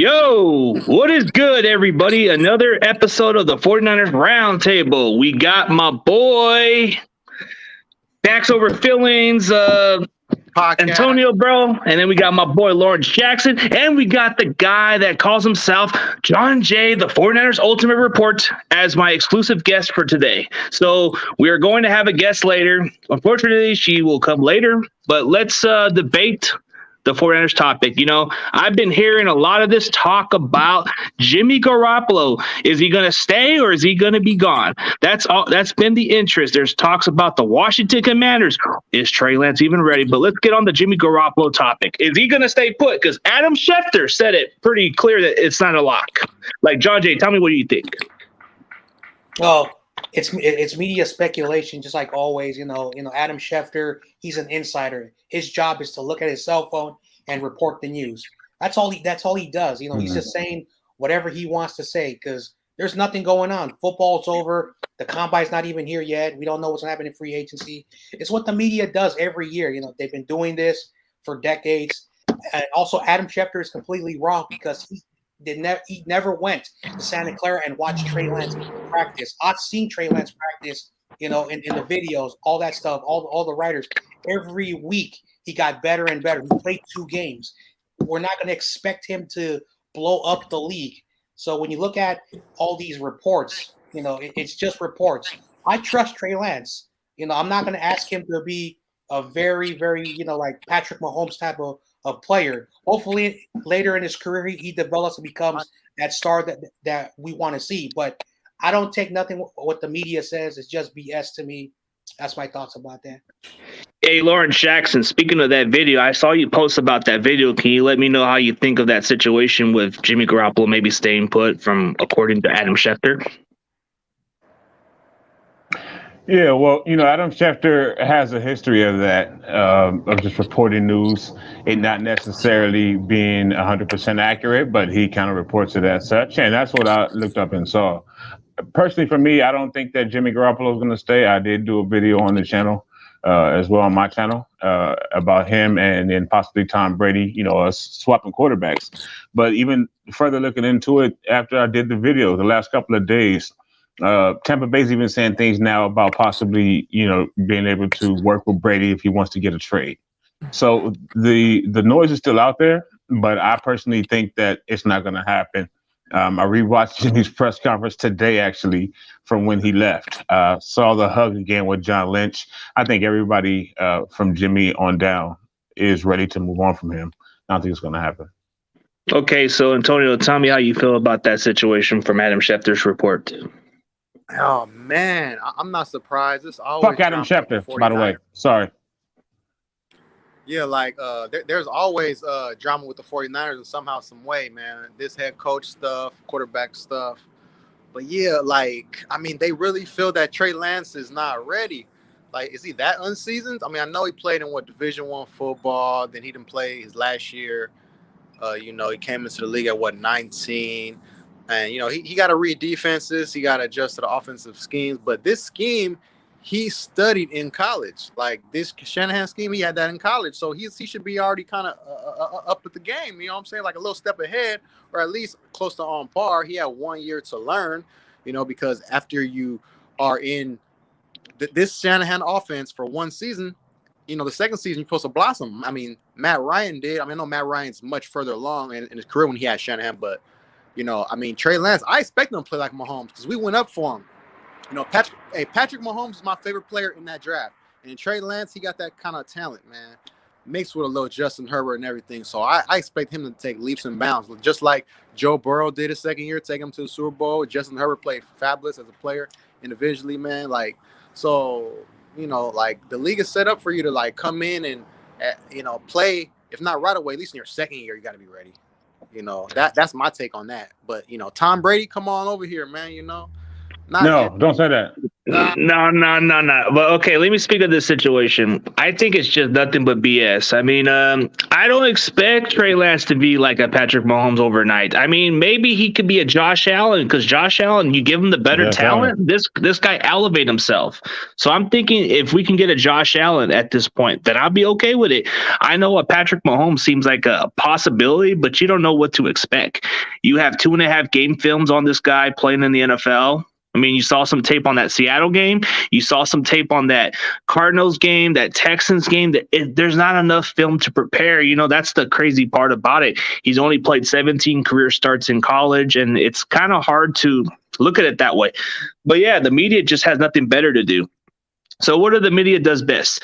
Yo, what is good, everybody? Another episode of the 49ers Roundtable. We got my boy, Facts Over Feelings, Antonio, bro. And then we got my boy, Lawrence Jackson. And we got the guy that calls himself John Jay, the 49ers Ultimate Report, as my exclusive guest for today. So we are going to have a guest later. Unfortunately, she will come later. But let's debate the 49ers topic. You know, I've been hearing a lot of this talk about Jimmy Garoppolo. Is he going to stay or is he going to be gone? That's been the interest. There's talks about the Washington Commanders. Is Trey Lance even ready? But let's get on the Jimmy Garoppolo topic. Is he going to stay put? Because Adam Schefter said it pretty clear that it's not a lock. Like, John Jay, tell me, what do you think? Well, it's media speculation, just like always. You know, Adam Schefter, he's an insider. His job is to look at his cell phone and report the news. That's all he does. You know, he's just saying whatever he wants to say because there's nothing going on. Football's over. The combine's not even here yet. We don't know what's going to happen in free agency. It's what the media does every year. You know, they've been doing this for decades. And also, Adam Schefter is completely wrong because he never went to Santa Clara and watched Trey Lance practice. I've seen Trey Lance practice, you know, in the videos, all that stuff, all the writers. Every week he got better and better. He played 2 games. We're not going to expect him to blow up the league. So when you look at all these reports, you know, it's just reports. I trust Trey Lance. You know, I'm not going to ask him to be a very, very, you know, like Patrick Mahomes type of player. Hopefully later in his career he develops and becomes that star that we want to see. But I don't take nothing what the media says. It's just BS to me. That's my thoughts about that. Hey, Lawrence Jackson, speaking of that video, I saw you post about that video. Can you let me know how you think of that situation with Jimmy Garoppolo maybe staying put according to Adam Schefter? Yeah, well, you know, Adam Schefter has a history of that, of just reporting news, it not necessarily being 100% accurate, but he kind of reports it as such. And that's what I looked up and saw. Personally, for me, I don't think that Jimmy Garoppolo is going to stay. I did do a video on the channel as well, on my channel, about him and then possibly Tom Brady, you know, us swapping quarterbacks. But even further looking into it, after I did the video the last couple of days, Tampa Bay's even saying things now about possibly, you know, being able to work with Brady if he wants to get a trade. So the noise is still out there, but I personally think that it's not going to happen. I rewatched Jimmy's press conference today, actually, from when he left. Saw the hug again with John Lynch. I think everybody from Jimmy on down is ready to move on from him. I don't think it's going to happen. Okay, so Antonio, tell me how you feel about that situation from Adam Schefter's report. Oh man, I'm not surprised. It's always fuck Adam Schefter, by the way. Sorry. Yeah, like there's always drama with the 49ers in somehow, some way, man. This head coach stuff, quarterback stuff. But yeah, like, I mean, they really feel that Trey Lance is not ready. Like, is he that unseasoned? I mean, I know he played in Division I football. Then he didn't play his last year. You know, he came into the league at 19. And, you know, he got to read defenses. He got to adjust to the offensive schemes. But this scheme, he studied in college. Like, this Shanahan scheme, he had that in college. So he should be already kind of up at the game. You know what I'm saying? Like a little step ahead, or at least close to on par. He had 1 year to learn, you know, because after you are in this Shanahan offense for one season, you know, the second season, you're supposed to blossom. I mean, Matt Ryan did. I mean, I know Matt Ryan's much further along in his career when he had Shanahan, but you know, I mean, Trey Lance, I expect him to play like Mahomes because we went up for him. You know, Patrick Mahomes is my favorite player in that draft. And Trey Lance, he got that kind of talent, man. Mixed with a little Justin Herbert and everything. So I expect him to take leaps and bounds. Just like Joe Burrow did his second year, take him to the Super Bowl. Justin Herbert played fabulous as a player individually, man. Like, so, you know, like the league is set up for you to like come in and, you know, play. If not right away, at least in your second year, you got to be ready. You know, that's my take on that. But, you know, Tom Brady, come on over here, man, you know. No, don't say that. No. But okay, let me speak of this situation. I think it's just nothing but BS. I mean, I don't expect Trey Lance to be like a Patrick Mahomes overnight. I mean, maybe he could be a Josh Allen because Josh Allen, you give him the better talent, this guy elevate himself. So I'm thinking if we can get a Josh Allen at this point, then I'll be okay with it. I know a Patrick Mahomes seems like a possibility, but you don't know what to expect. You have 2.5 game films on this guy playing in the NFL. I mean, you saw some tape on that Seattle game. You saw some tape on that Cardinals game, that Texans game. There's not enough film to prepare. You know, that's the crazy part about it. He's only played 17 career starts in college, and it's kind of hard to look at it that way. But yeah, the media just has nothing better to do. So what do the media does best?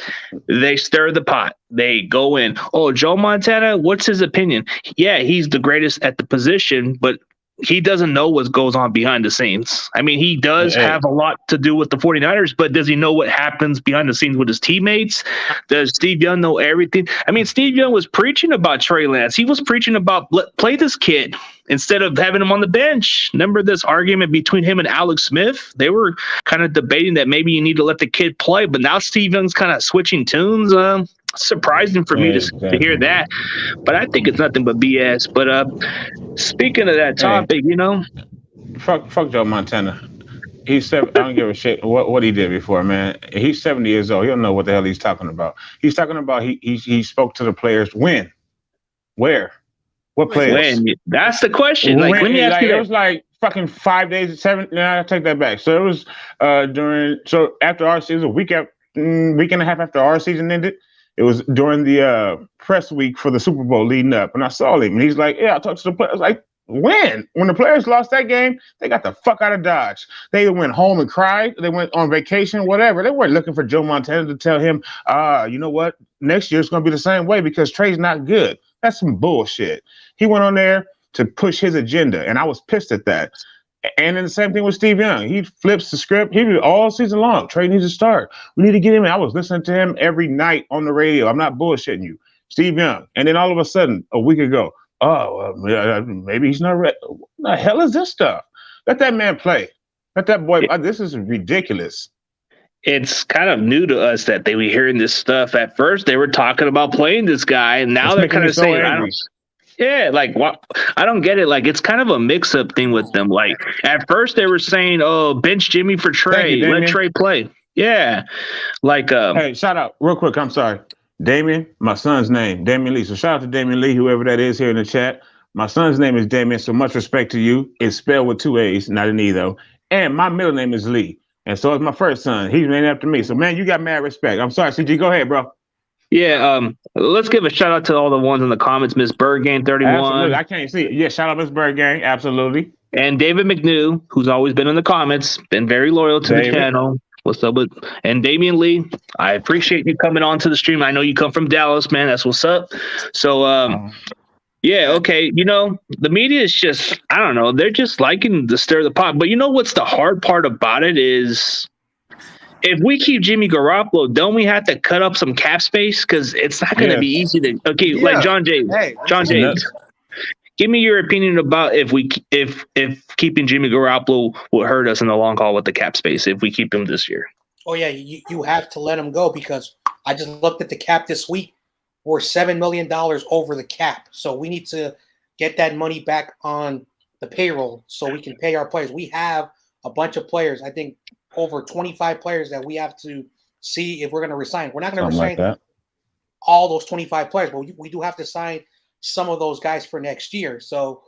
They stir the pot. They go in. Oh, Joe Montana, what's his opinion? Yeah, he's the greatest at the position, but he doesn't know what goes on behind the scenes. I mean, he does have a lot to do with the 49ers, but does he know what happens behind the scenes with his teammates? Does Steve Young know everything? I mean, Steve Young was preaching about Trey Lance. He was preaching about play this kid instead of having him on the bench. Remember this argument between him and Alex Smith? They were kind of debating that maybe you need to let the kid play, but now Steve Young's kind of switching tunes. Surprising for me to hear that, but I think it's nothing but BS. But speaking of that topic, you know, fuck Joe Montana. He's I don't give a shit what he did before, man. He's 70 years old. He don't know what the hell he's talking about. He's talking about he spoke to the players. When, where, what players? When? That's the question. Like, let me ask you. It was like fucking 5 days, 7. No, I take that back. So it was after our season, a week and a half after our season ended. It was during the press week for the Super Bowl leading up, and I saw him, and he's like, "Yeah, I talked to the players." I was like, when the players lost that game, they got the fuck out of Dodge. They either went home and cried, they went on vacation, whatever. They weren't looking for Joe Montana to tell him, you know what, next year it's going to be the same way because Trey's not good. That's some bullshit. He went on there to push his agenda, and I was pissed at that. And then the same thing with Steve Young. He flips the script. He did all season long. Trey needs to start. We need to get him in. I was listening to him every night on the radio. I'm not bullshitting you. Steve Young. And then all of a sudden, a week ago, maybe he's not ready. What the hell is this stuff? Let that man play. Let that boy. This is ridiculous. It's kind of new to us that they were hearing this stuff. At first, they were talking about playing this guy, and now they're kind of saying, yeah, like what? I don't get it. Like it's kind of a mix-up thing with them. Like at first they were saying, "Oh, bench Jimmy for Trey, let Trey play." Yeah, like hey, shout out real quick. I'm sorry, Damien. My son's name, Damian Lee. So shout out to Damian Lee, whoever that is here in the chat. My son's name is Damien. So much respect to you. It's spelled with 2 A's, not an E though. And my middle name is Lee, and so is my first son. He's named after me. So man, you got mad respect. I'm sorry, CG. Go ahead, bro. Yeah, let's give a shout out to all the ones in the comments. Miss Birdgang 31. Absolutely. I can't see it. Yeah, shout out Miss Birdgang. Absolutely. And David McNew, who's always been in the comments, been very loyal to the channel. What's up with and Damian Lee? I appreciate you coming on to the stream. I know you come from Dallas, man. That's what's up. So yeah, okay. You know, the media is just, I don't know, they're just liking to stir the pot. But you know what's the hard part about it is if we keep Jimmy Garoppolo, don't we have to cut up some cap space? Because it's not going to be easy to. Okay, like John James. Hey, John James, give me your opinion about if keeping Jimmy Garoppolo will hurt us in the long haul with the cap space if we keep him this year. Oh yeah, you have to let him go because I just looked at the cap this week. We're $7 million over the cap, so we need to get that money back on the payroll so we can pay our players. We have a bunch of players. I think over 25 players that we have to see if we're going to resign. We're not going to resign all those 25 players, but we do have to sign some of those guys for next year. So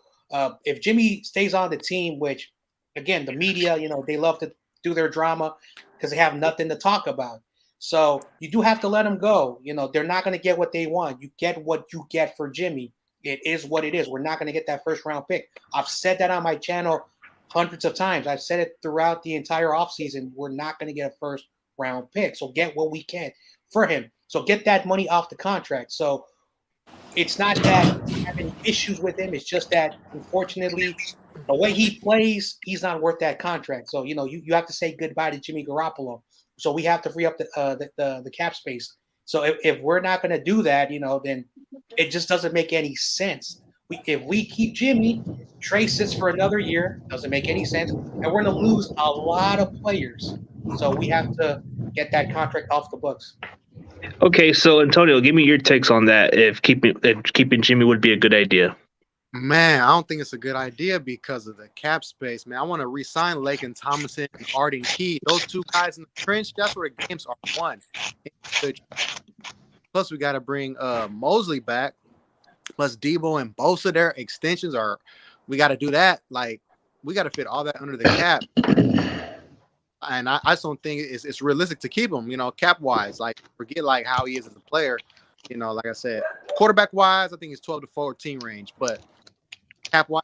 if Jimmy stays on the team, which again, the media, you know, they love to do their drama because they have nothing to talk about. So you do have to let them go. You know, they're not going to get what they want. You get what you get for Jimmy. It is what it is. We're not going to get that first round pick. I've said that on my channel hundreds of times. I've said it throughout the entire offseason. We're not going to get a first round pick. So get what we can for him. So get that money off the contract. So it's not that we have any issues with him. It's just that, unfortunately, the way he plays, he's not worth that contract. So, you know, you have to say goodbye to Jimmy Garoppolo. So we have to free up the cap space. So if we're not going to do that, you know, then it just doesn't make any sense. If we keep Jimmy, Trey sits for another year, doesn't make any sense, and we're going to lose a lot of players So we have to get that contract off the books. Okay, so Antonio, give me your takes on that. If keeping Jimmy would be a good idea. Man, I don't think it's a good idea because of the cap space, man. I want to re-sign Lakin Tomlinson and Arden Key. Those two guys in the trench, that's where the games are won. Plus, we got to bring Mosley back. Plus, Debo and Bosa, their extensions are. We got to do that. Like, we got to fit all that under the cap. And I just don't think it's realistic to keep him, cap wise. Like, forget like how he is as a player. Like I said, quarterback wise, I think it's 12 to 14 range. But cap wise,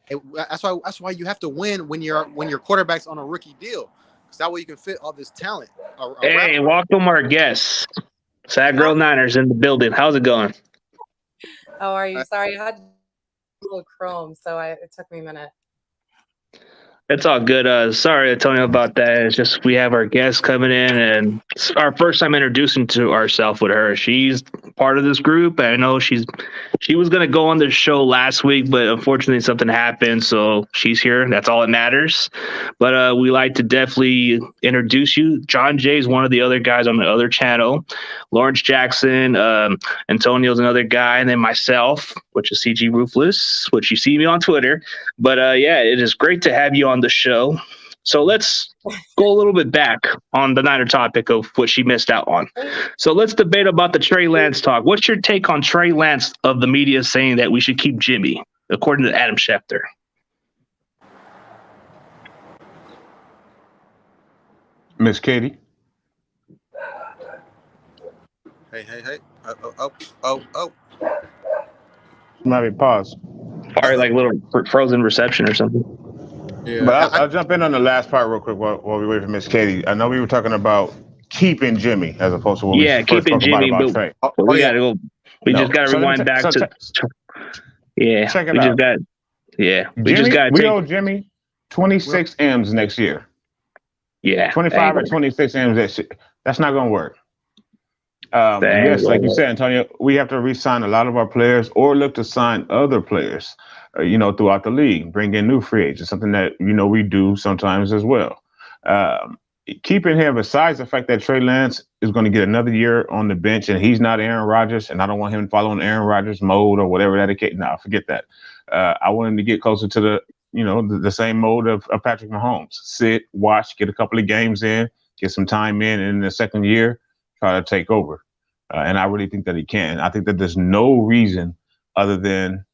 that's why you have to win when your quarterback's on a rookie deal. Because that way you can fit all this talent. Hey, welcome our guests. Sad Girl Niners in the building. How's it going? How are you? Sorry, I had a little Chrome, so it took me a minute. It's all good. Sorry, Antonio, about that. It's just we have our guests coming in, and it's our first time introducing to ourselves with her. She's part of this group. I know she was going to go on the show last week, but unfortunately something happened, so she's here. That's all that matters. But we like to definitely introduce you. John Jay is one of the other guys on the other channel. Lawrence Jackson, Antonio's another guy, and then myself, which is CG Ruthless, which you see me on Twitter. But yeah, it is great to have you on the show. So let's go a little bit back on the Niner topic of what she missed out on. So let's debate about the Trey Lance talk. What's your take on Trey Lance of the media saying that we should keep Jimmy, according to Adam Schefter? Miss Katie? Hey. Oh. Might be pause. Probably like a little frozen reception or something. Yeah. But I'll jump in on the last part real quick while we wait for Miss Katie. I know we were talking about keeping Jimmy as opposed to what we first keeping spoke Jimmy, about Trey. but we got to go. We just got to rewind back to. Yeah, check it we out. just got. Yeah, we owe Jimmy 26 M's next year. Yeah, 25 or 26 M's next year. That's not going to work. Yes, like you said, Antonio, we have to re-sign a lot of our players or look to sign other players, throughout the league, bring in new free agents, something that, we do sometimes as well. Keeping him, besides the fact that Trey Lance is going to get another year on the bench and he's not Aaron Rodgers, and I don't want him following Aaron Rodgers mode or whatever that case. No, forget that. I want him to get closer to the same mode of Patrick Mahomes. Sit, watch, get a couple of games in, get some time in the second year, try to take over. And I really think that he can. I think that there's no reason other than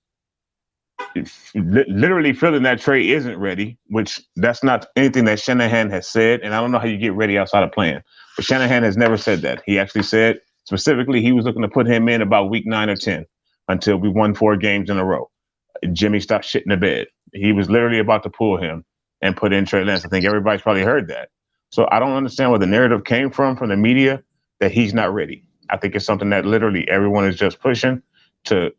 literally feeling that Trey isn't ready, which that's not anything that Shanahan has said. And I don't know how you get ready outside of playing. But Shanahan has never said that. He actually said specifically he was looking to put him in about week 9 or 10 until we won 4 games in a row. Jimmy stopped shitting the bed. He was literally about to pull him and put in Trey Lance. I think everybody's probably heard that. So I don't understand where the narrative came from the media that he's not ready. I think it's something that literally everyone is just pushing to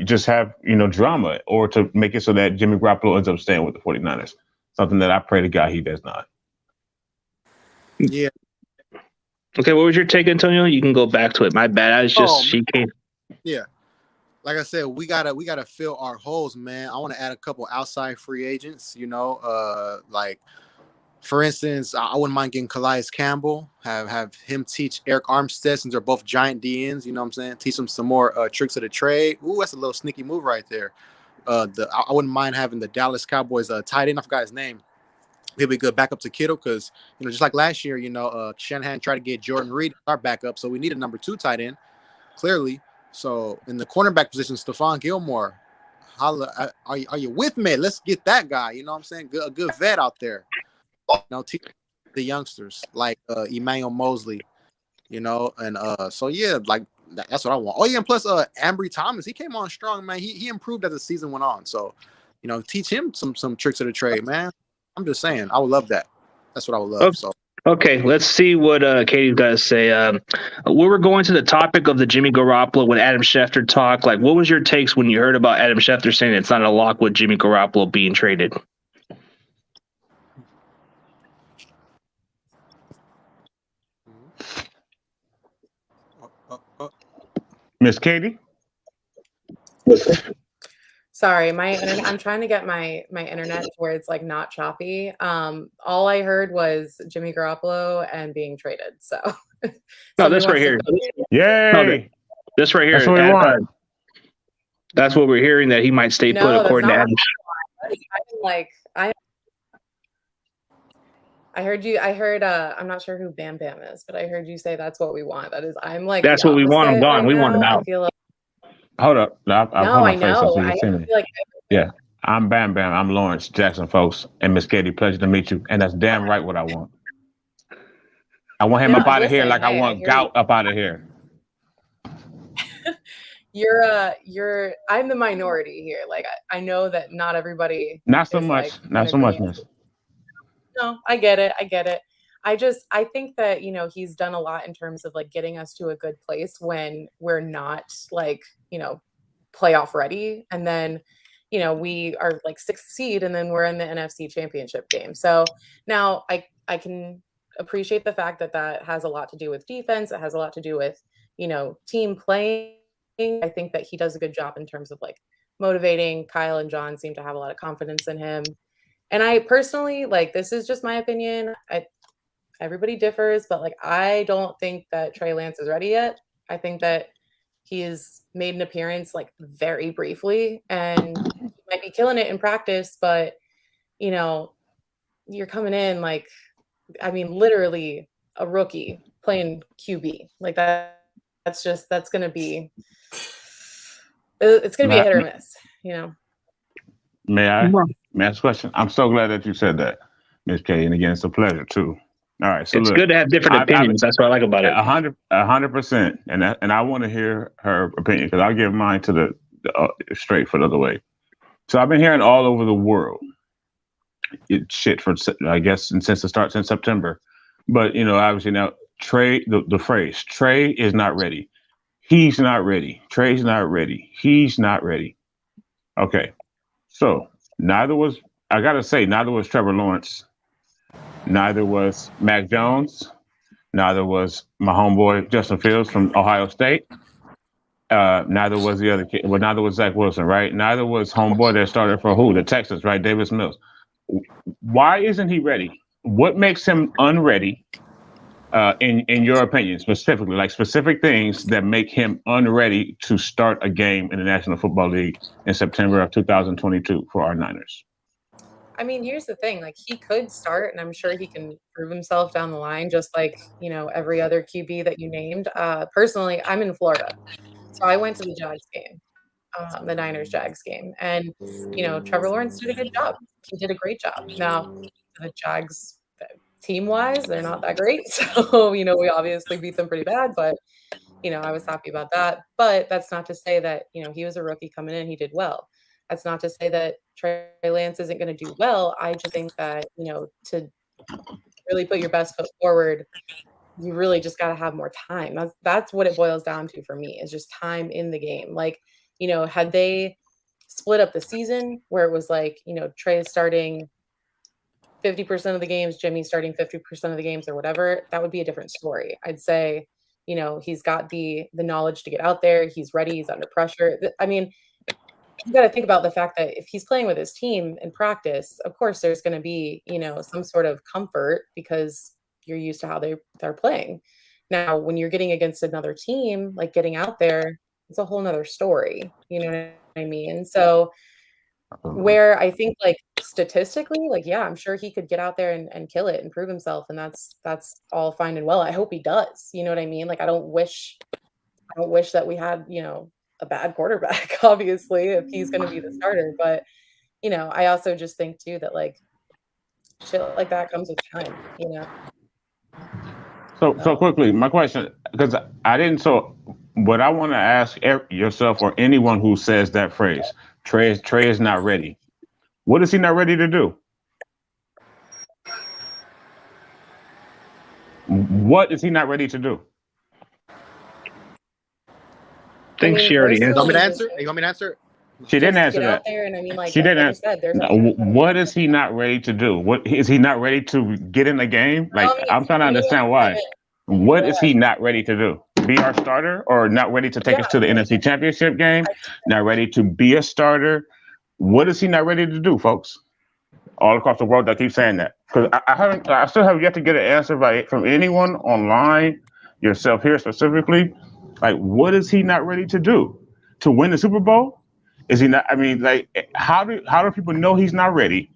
just have, drama or to make it so that Jimmy Garoppolo ends up staying with the 49ers. Something that I pray to God he does not. Yeah. Okay, what was your take, Antonio? You can go back to it. My bad. I was just she came. Yeah. Like I said, we gotta fill our holes, man. I want to add a couple outside free agents, like for instance, I wouldn't mind getting Calais Campbell, have him teach Eric Armstead, since they're both giant DNs, you know what I'm saying? Teach them some more tricks of the trade. Ooh, that's a little sneaky move right there. I wouldn't mind having the Dallas Cowboys tight end. I forgot his name. He'll be good backup to Kittle because, just like last year, Shanahan tried to get Jordan Reed our backup, so we need a number 2 tight end, clearly. So in the cornerback position, Stephon Gilmore, are you with me? Let's get that guy. You know what I'm saying? A good vet out there. Teach the youngsters like Emmanuel Mosley, and so yeah, like that's what I want. Oh yeah, and plus Ambry Thomas, he came on strong, man. He improved as the season went on. So, teach him some tricks of the trade, man. I'm just saying, I would love that. That's what I would love. Okay. So okay, let's see what Katie's got to say. We were going to the topic of the Jimmy Garoppolo when Adam Schefter talked. Like, what was your takes when you heard about Adam Schefter saying it's not a lock with Jimmy Garoppolo being traded? Miss Katie? Sorry, my internet. I'm trying to get my internet where it's like not choppy. All I heard was Jimmy Garoppolo and being traded. So, No, this right here. Yay! This right here. That's what we want. That's what we're hearing, that he might stay put, according to Adam. I heard you. I heard. I'm not sure who Bam Bam is, but I heard you say that's what we want. That is. I'm like. That's what we want him gone. We want him out. I feel like. Hold up. I know. I feel like. Yeah. I'm Bam Bam. I'm Lawrence Jackson, folks, and Miss Katie. Pleasure to meet you. And that's damn right what I want. I want him up out of here like I want Gout up out of here. I'm the minority here. Like I know that not everybody. Not so much. Like, not so much, Miss. No, I get it. I think that, he's done a lot in terms of like getting us to a good place when we're not like, playoff ready. And then, we are like 6th seed and then we're in the NFC championship game. So now I can appreciate the fact that has a lot to do with defense. It has a lot to do with, team playing. I think that he does a good job in terms of like motivating. Kyle and John seem to have a lot of confidence in him. And I personally, like, this is just my opinion. Everybody differs, but like, I don't think that Trey Lance is ready yet. I think that he's made an appearance like very briefly and he might be killing it in practice, but you're coming in like, I mean, literally a rookie playing QB like that. It's going to be a hit or miss, May I ask a question? I'm so glad that you said that, Ms. K. And again, it's a pleasure too. All right, so it's look, good to have different opinions. That's what I like about it. 100%, and I want to hear her opinion because I'll give mine to the straight for the other way. So I've been hearing all over the world for I guess since it starts in September, but obviously now Trey, the phrase Trey is not ready. He's not ready. Trey's not ready. He's not ready. Okay. So neither was Trevor Lawrence, neither was Mac Jones, neither was my homeboy Justin Fields from Ohio State, neither was the other kid. Well, neither was Zach Wilson, right? Neither was homeboy that started for the Texans, right? Davis Mills. Why isn't he ready? What makes him unready? In your opinion, specifically, like specific things that make him unready to start a game in the National Football League in September of 2022 for our Niners? I mean, here's the thing. Like, he could start, and I'm sure he can prove himself down the line, just like, every other QB that you named. Personally, I'm in Florida. So I went to the Jags game, the Niners-Jags game. And, Trevor Lawrence did a good job. He did a great job. Now, the Jags, team-wise, they're not that great. So, we obviously beat them pretty bad. But, I was happy about that. But that's not to say that, he was a rookie coming in. He did well. That's not to say that Trey Lance isn't going to do well. I just think that, to really put your best foot forward, you really just got to have more time. That's what it boils down to for me, is just time in the game. Like, had they split up the season where it was like, Trey starting 50% of the games, Jimmy starting 50% of the games or whatever, that would be a different story. I'd say, he's got the knowledge to get out there. He's ready. He's under pressure. I mean, you got to think about the fact that if he's playing with his team in practice, of course, there's going to be, some sort of comfort because you're used to how they're playing. Now, when you're getting against another team, like getting out there, it's a whole nother story. You know what I mean? So where I think like statistically, like, yeah, I'm sure he could get out there and kill it and prove himself. And that's all fine and well. I hope he does. You know what I mean? Like, I don't wish that we had, a bad quarterback, obviously, if he's going to be the starter. But, I also just think too that like shit like that comes with time, So quickly, my question, because so what I want to ask yourself or anyone who says that phrase, Trey is not ready. What is he not ready to do? What is he not ready to do? I think she already answered. You want me to answer? You want me to answer? She didn't answer that. She didn't answer. What is he not ready to do? What is he not ready to get in the game? Like, I'm trying to understand why. What is he not ready to do? Be our starter, or not ready to take us to the NFC Championship game? Not ready to be a starter? What is he not ready to do, folks? All across the world that keep saying that. Because I still have yet to get an answer from anyone online, yourself here specifically. Like, what is he not ready to do to win the Super Bowl? Is he not? I mean, like, how do people know he's not ready?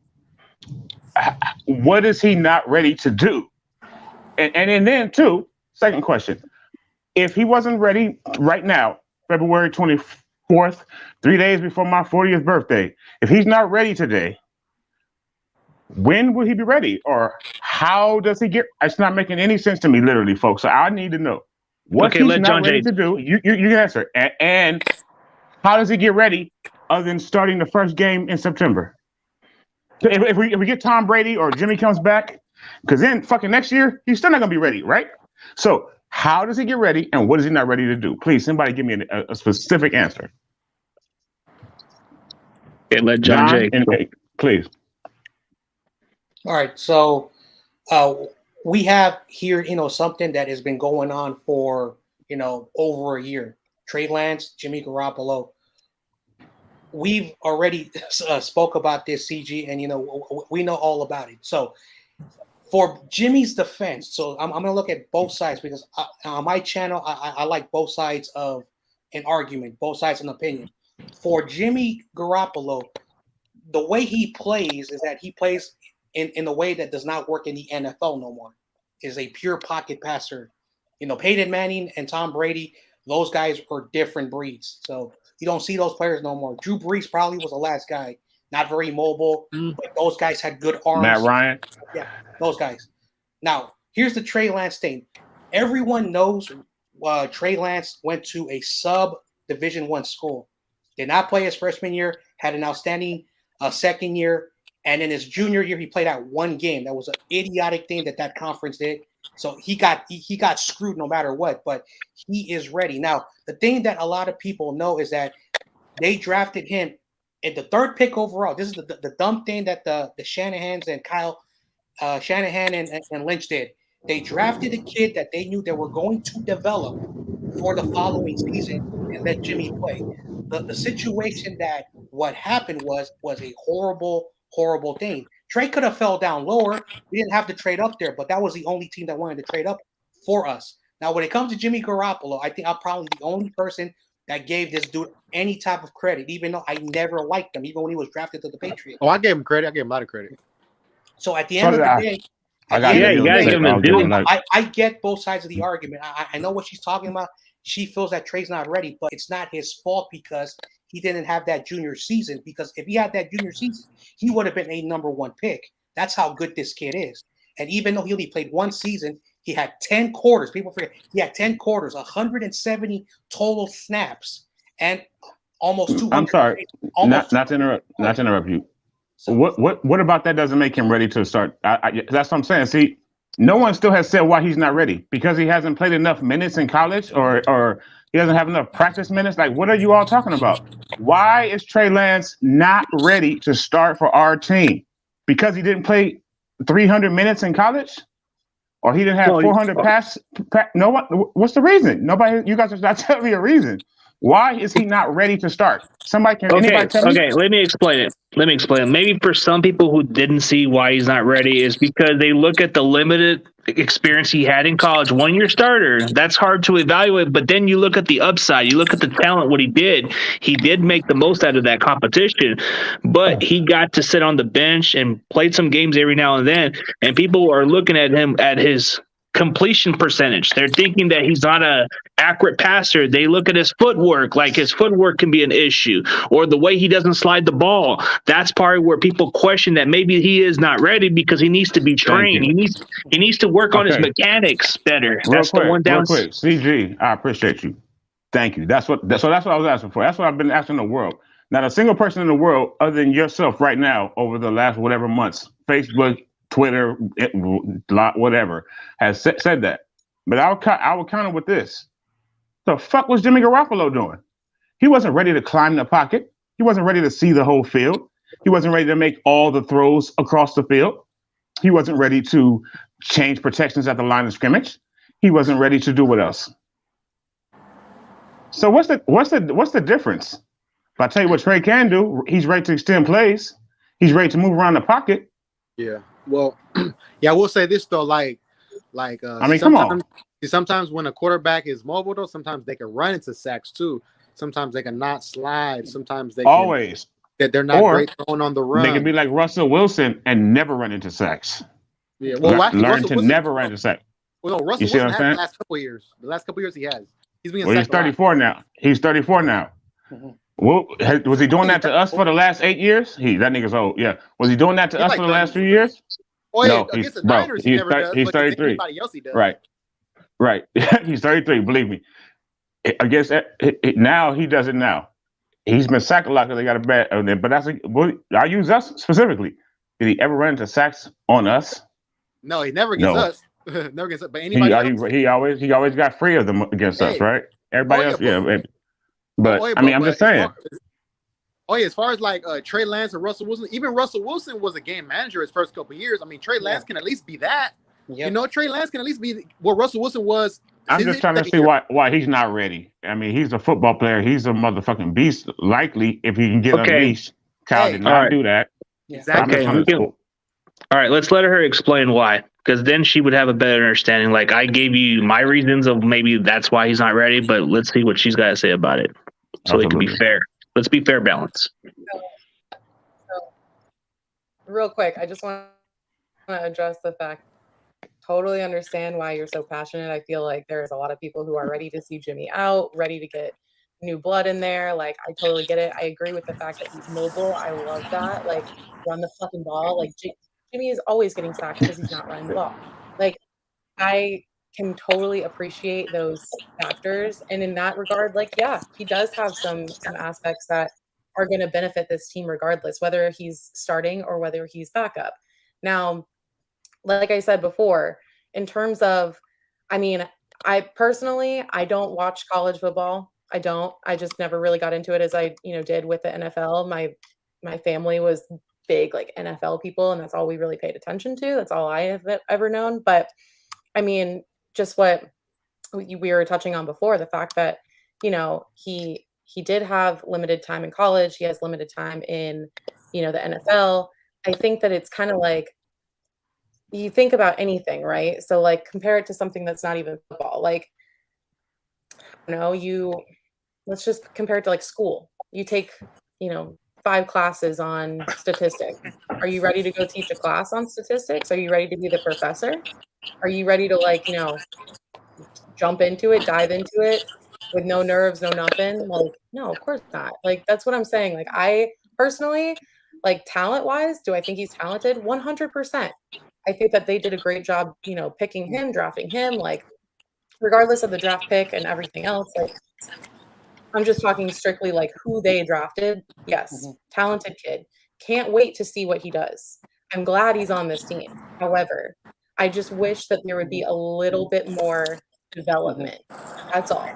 What is he not ready to do? And then too, second question: if he wasn't ready right now, February 24th, 3 days before my 40th birthday, if he's not ready today, when will he be ready? Or how does he get? It's not making any sense to me, literally, folks. So I need to know what he's not ready to do. You can answer. And how does he get ready other than starting the first game in September? If we get Tom Brady or Jimmy comes back, because then fucking next year, he's still not going to be ready, right? So how does he get ready and what is he not ready to do? Please, somebody give me a specific answer. Okay, let John Jay. Please. All right, so we have here, something that has been going on for, over a year. Trey Lance, Jimmy Garoppolo. We've already spoke about this, CG, and, we know all about it. So for Jimmy's defense, so I'm going to look at both sides because on my channel, I like both sides of an argument, both sides of an opinion. For Jimmy Garoppolo, the way he plays is that he plays in a way that does not work in the NFL no more. Is a pure pocket passer. Peyton Manning and Tom Brady, those guys are different breeds. So you don't see those players no more. Drew Brees probably was the last guy. Not very mobile, but those guys had good arms. Matt Ryan. Yeah, those guys. Now, here's the Trey Lance thing. Everyone knows Trey Lance went to a sub-Division I school. Did not play his freshman year, had an outstanding second year, and in his junior year, he played out one game. That was an idiotic thing that conference did. So he got screwed no matter what, but he is ready. Now, the thing that a lot of people know is that they drafted him at the third pick overall. This is the dumb thing that the Shanahans and Kyle Shanahan and Lynch did. They drafted a kid that they knew they were going to develop for the following season and let Jimmy play. The situation that what happened was a horrible thing. Trey could have fell down lower. We didn't have to trade up there, but that was the only team that wanted to trade up for us. Now, when it comes to Jimmy Garoppolo, I think I'm probably the only person that gave this dude any type of credit, even though I never liked him, even when he was drafted to the Patriots. Oh, I gave him credit. I gave him a lot of credit. So at the end of the day, I get both sides of the argument. I know what she's talking about. She feels that Trey's not ready, but it's not his fault because he didn't have that junior season. Because if he had that junior season, he would have been a number one pick. That's how good this kid is. And even though he only played one season, he had 10 quarters. People forget he had 10 quarters, 170 total snaps, and almost 200. I'm sorry, not to interrupt you. So, what about that doesn't make him ready to start? That's what I'm saying. See, no one still has said why he's not ready because he hasn't played enough minutes in college or he doesn't have enough practice minutes. Like, what are you all talking about? Why is Trey Lance not ready to start for our team? Because he didn't play 300 minutes in college? Or he didn't have 400 pass? No one. What's the reason? Nobody. You guys are not telling me a reason. Why is he not ready to start? Anybody tell me? Okay, let me explain it. Maybe for some people who didn't see why he's not ready is because they look at the limited experience he had in college. 1 year starter, that's hard to evaluate. But then you look at the upside, you look at the talent, what he did. He did make the most out of that competition, but he got to sit on the bench and played some games every now and then. And people are looking at him at his completion percentage. They're thinking that he's not a accurate passer. They look at his footwork, like his footwork can be an issue, or the way he doesn't slide the ball. That's part where people question that maybe he is not ready because he needs to be trained. He needs to work on his mechanics better. That's the one down. Real quick, CG, I appreciate you. Thank you. That's what I was asking for. That's what I've been asking the world. Not a single person in the world other than yourself right now over the last whatever months, Facebook, Twitter, whatever, has said that. But I will counter with this. The fuck was Jimmy Garoppolo doing? He wasn't ready to climb the pocket. He wasn't ready to see the whole field. He wasn't ready to make all the throws across the field. He wasn't ready to change protections at the line of scrimmage. He wasn't ready to do what else? So what's the difference? But I tell you what Trey can do. He's ready to extend plays. He's ready to move around the pocket. Yeah. Well, yeah, I will say this though, like I mean, come on. Sometimes when a quarterback is mobile, though, sometimes they can run into sacks too. Sometimes they can not slide. Sometimes they always that they're not great throwing on the run. They can be like Russell Wilson and never run into sacks. Yeah, well, actually, learn to never run into sacks. Well, no, Russell Wilson has the last couple of years. The last couple of years he has. He's being he's 34 now. He's 34 now. Mm-hmm. Well, was he doing that to us for the last 8 years? That nigga's old. Yeah. Was he doing that to us for the last few years? Oh, yeah, no, against the Niners, he never does. He's 33. Anybody else he does. Right. He's 33. Believe me. Against now, he does it now. He's been sacked a lot because they got a bad. But I use us specifically. Did he ever run into sacks on us? No, he never gets us. Never gets us. But anybody else? He always got free of them against us, right? Everybody else, yeah. But I mean, I'm just saying. As far as like Trey Lance and Russell Wilson, even Russell Wilson was a game manager his first couple of years. I mean, Trey Lance can at least be that. Yep. You know, Trey Lance can at least be what Russell Wilson was. I'm just trying to see why he's not ready. I mean, he's a football player. He's a motherfucking beast. Likely, if he can get unleashed. Kyle did not do that. Exactly. All right, let's let her explain why, because then she would have a better understanding. Like, I gave you my reasons of maybe that's why he's not ready, but let's see what she's got to say about it, so it can be fair. Let's be fair balance. So, real quick, I just want to address the fact. Totally understand why you're so passionate. I feel like there's a lot of people who are ready to see Jimmy out, ready to get new blood in there. Like, I totally get it. I agree with the fact that he's mobile. I love that. Like, run the fucking ball. Like, Jimmy is always getting sacked because he's not running the ball. Like, I can totally appreciate those factors. And in that regard, like, yeah, he does have some aspects that are going to benefit this team regardless, whether he's starting or whether he's backup. Now, like I said before, in terms of, I mean, I don't watch college football. I don't. I just never really got into it as I, did with the NFL. My family was big, like, NFL people, and that's all we really paid attention to. That's all I have ever known. But I mean, just what we were touching on before, the fact that, he did have limited time in college. He has limited time in, the NFL. I think that it's kind of like, you think about anything, right? So, like, compare it to something that's not even football. Like, let's just compare it to, like, school. You take, 5 classes on statistics. Are you ready to go teach a class on statistics? Are you ready to be the professor? Are you ready to, like, jump into it, dive into it with no nerves, no nothing? Like, no, of course not. Like, that's what I'm saying. Like, I personally, like, talent-wise, do I think he's talented? 100%. I think that they did a great job, picking him, drafting him, like, regardless of the draft pick and everything else. Like, I'm just talking strictly like who they drafted. Yes, talented kid. Can't wait to see what he does. I'm glad he's on this team. However, I just wish that there would be a little bit more development. That's all.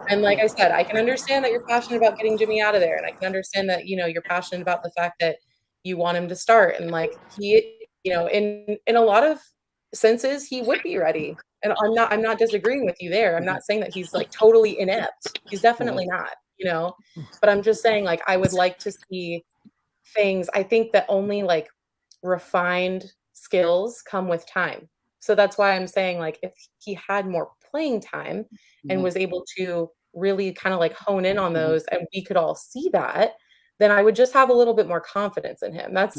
And like I said, I can understand that you're passionate about getting Jimmy out of there, and I can understand that, you're passionate about the fact that you want him to start, and like he. In a lot of senses, he would be ready. And I'm not disagreeing with you there. I'm not saying that he's like totally inept. He's definitely not, but I'm just saying, like, I would like to see things. I think that only like refined skills come with time. So that's why I'm saying, like, if he had more playing time and was able to really kind of like hone in on those, and we could all see that, then I would just have a little bit more confidence in him. That's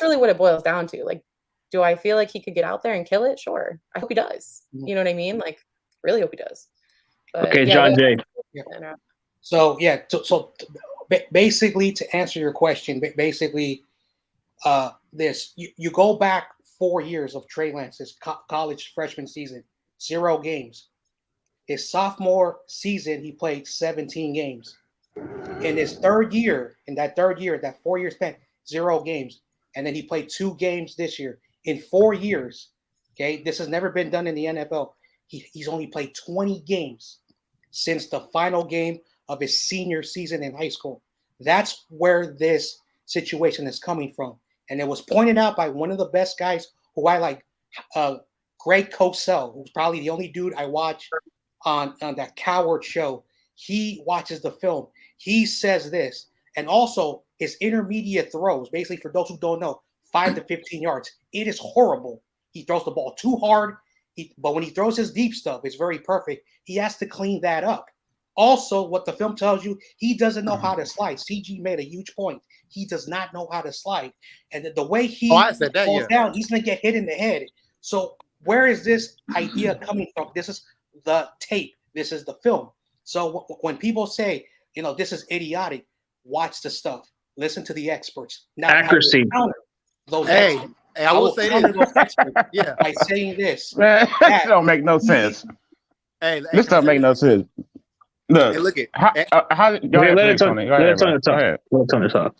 really what it boils down to. Like, do I feel like he could get out there and kill it? Sure. I hope he does. You know what I mean? Like, really hope he does. But, okay, yeah, John Jay. So basically, to answer your question, basically, you go back 4 years of Trey Lance's college freshman season, 0 games. His sophomore season, he played 17 games. In his third year, that 4-year span, 0 games. And then he played 2 games this year. In 4 years, okay, this has never been done in the NFL. He's only played 20 games since the final game of his senior season in high school. That's where this situation is coming from. And it was pointed out by one of the best guys who I like, Greg Cosell, who's probably the only dude I watch on that Coward show. He watches the film. He says this, And also his intermediate throws, basically for those who don't know, 5 to 15 yards. It is horrible. He throws the ball too hard. But when he throws his deep stuff, it's very perfect. He has to clean that up. Also, what the film tells you, he doesn't know how to slide. CG made a huge point. He does not know how to slide. And the way he falls down, he's going to get hit in the head. So where is this idea coming from? This is the tape. This is the film. So when people say, this is idiotic, watch the stuff. Listen to the experts. Now, accuracy. Hey, I will say this. Yeah. By saying this. That don't make no sense. This don't make no sense. Look, hey, look it. Let Tony talk.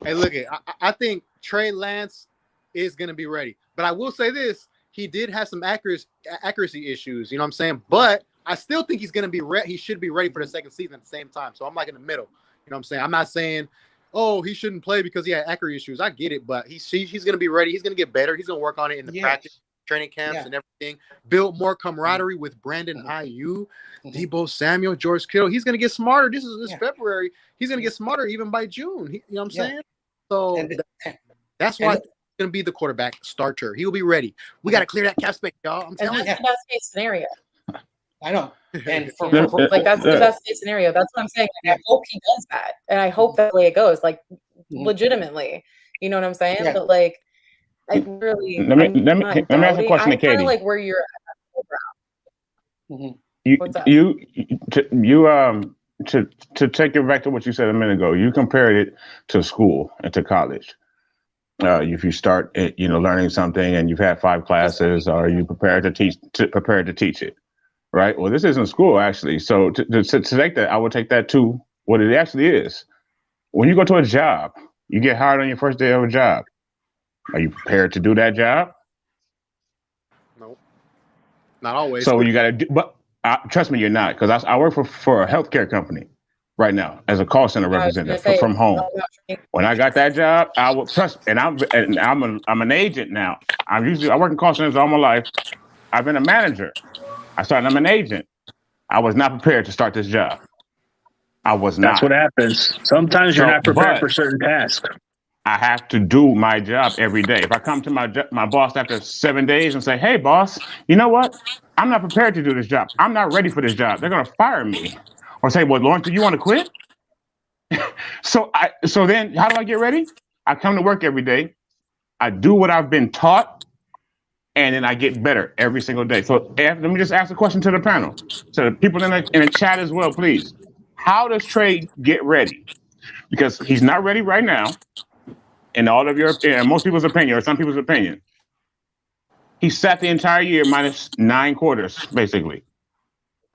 Hey, look it. I think Trey Lance is going to be ready. But I will say this. He did have some accuracy issues. You know what I'm saying? But I still think he's going to be ready. He should be ready for the second season at the same time. So I'm like in the middle. You know what I'm saying? I'm not saying, oh, he shouldn't play because he had accuracy issues. I get it. But he's going to be ready. He's going to get better. He's going to work on it in the practice, training camps and everything. Build more camaraderie with Brandon Ayuk, Deebo Samuel, George Kittle. He's going to get smarter. This is February. He's going to get smarter even by June. You know what I'm saying? So that's why he's going to be the quarterback starter. He'll be ready. We got to clear that cap space, y'all. I'm telling you. That's the best case scenario. I know. And that's the best case scenario. That's what I'm saying. And I hope he does that. And I hope that way it goes. Legitimately. You know what I'm saying? Yeah. But I really let me ask a question to Katie. I kind of like where you're at. What's up? To take it back to what you said a minute ago, you compared it to school and to college. If you start learning something and you've had 5 classes, are you prepared to teach it? Right. Well, this isn't school actually. So to take that, I would take that to what it actually is. When you go to a job, you get hired on your first day of a job. Are you prepared to do that job? No, not always. So you got to do, but trust me, you're not, because I work for a healthcare company right now as a call center representative from home. When I got that job, I would trust, and I'm an agent now. I work in call centers all my life. I've been a manager. I'm an agent. I was not prepared to start this job. I was not. That's what happens. Sometimes you're not prepared for certain tasks. I have to do my job every day. If I come to my boss after 7 days and say, "Hey, boss, you know what? I'm not prepared to do this job. I'm not ready for this job," they're going to fire me. Or say, "Well, Lawrence, do you want to quit?" So then how do I get ready? I come to work every day. I do what I've been taught, and then I get better every single day. So let me just ask a question to the panel, to the people in the chat as well, please. How does Trey get ready? Because he's not ready right now. In all of most people's opinion, or some people's opinion, he sat the entire year minus 9 quarters, basically.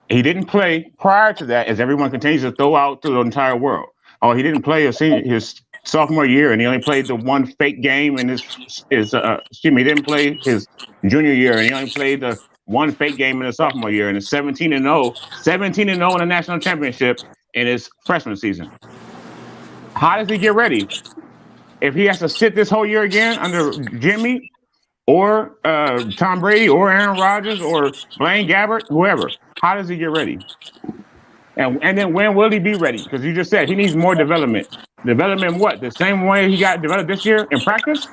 He didn't play prior to that, as everyone continues to throw out to the entire world. Oh, he didn't play his sophomore year, and he only played the one fake game in he didn't play his junior year, and he only played the one fake game in his sophomore year, and it's 17-0 in a national championship in his freshman season. How does he get ready? If he has to sit this whole year again under Jimmy or Tom Brady or Aaron Rodgers or Blaine Gabbert, whoever, how does he get ready? And then when will he be ready? Because you just said he needs more development. Development what? The same way he got developed this year in practice?